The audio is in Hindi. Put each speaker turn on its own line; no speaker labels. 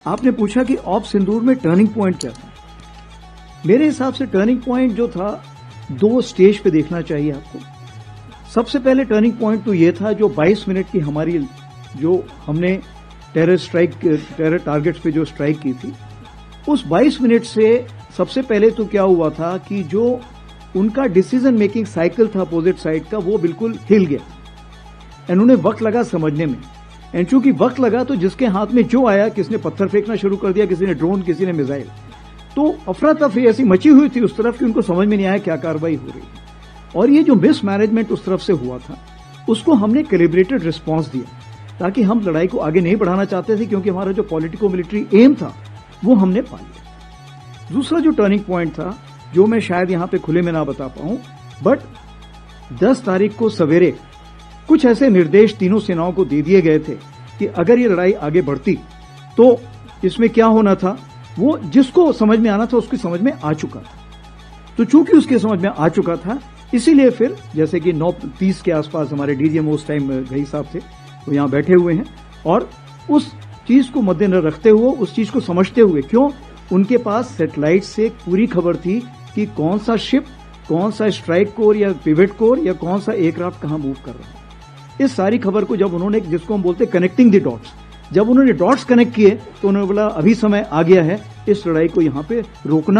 आपने पूछा कि ऑप सिंदूर में टर्निंग पॉइंट क्या था। मेरे हिसाब से टर्निंग पॉइंट जो था, दो स्टेज पे देखना चाहिए आपको। सबसे पहले टर्निंग पॉइंट तो ये था जो 22 मिनट की हमारी जो हमने टेरर टारगेट्स पे जो स्ट्राइक की थी, उस 22 मिनट से सबसे पहले तो क्या हुआ था कि जो उनका डिसीजन मेकिंग साइकिल था अपोजिट साइड का, वो बिल्कुल हिल गया। उन्हें वक्त लगा समझने में। एंड चूंकि वक्त लगा तो जिसके हाथ में जो आया, किसने पत्थर फेंकना शुरू कर दिया, किसी ने ड्रोन, किसी ने मिसाइल, तो अफरा तफरी ऐसी मची हुई थी उस तरफ कि उनको समझ में नहीं आया क्या कार्रवाई हो रही है। और ये जो मिसमैनेजमेंट उस तरफ से हुआ था, उसको हमने कैलिब्रेटेड रिस्पांस दिया, ताकि हम लड़ाई को आगे नहीं बढ़ाना चाहते थे, क्योंकि हमारा जो पॉलिटिको मिलिट्री एम था वो हमने पा लिया। दूसरा जो टर्निंग पॉइंट था, जो मैं शायद यहां पे खुले में ना बता पाऊं, बट 10 तारीख को सवेरे कुछ ऐसे निर्देश तीनों सेनाओं को दे दिए गए थे कि अगर ये लड़ाई आगे बढ़ती तो इसमें क्या होना था, वो जिसको समझ में आना था उसकी समझ में आ चुका था। तो चूंकि उसके समझ में आ चुका था, इसीलिए फिर जैसे कि 9:30 के आसपास हमारे डीजीएम उस टाइम घई साहब थे, वो यहां बैठे हुए हैं, और उस चीज को मद्देनजर रखते हुए, उस चीज को समझते हुए, क्यों उनके पास सैटेलाइट से पूरी खबर थी कि कौन सा शिप, कौन सा स्ट्राइक कोर या पिवट कोर या कौन सा एयरक्राफ्ट कहां मूव कर रहा है। इस सारी खबर को जब उन्होंने, जिसको हम बोलते कनेक्टिंग द डॉट्स, जब उन्होंने डॉट्स कनेक्ट किए तो उन्होंने बोला अभी समय आ गया है इस लड़ाई को यहां पे रोकना।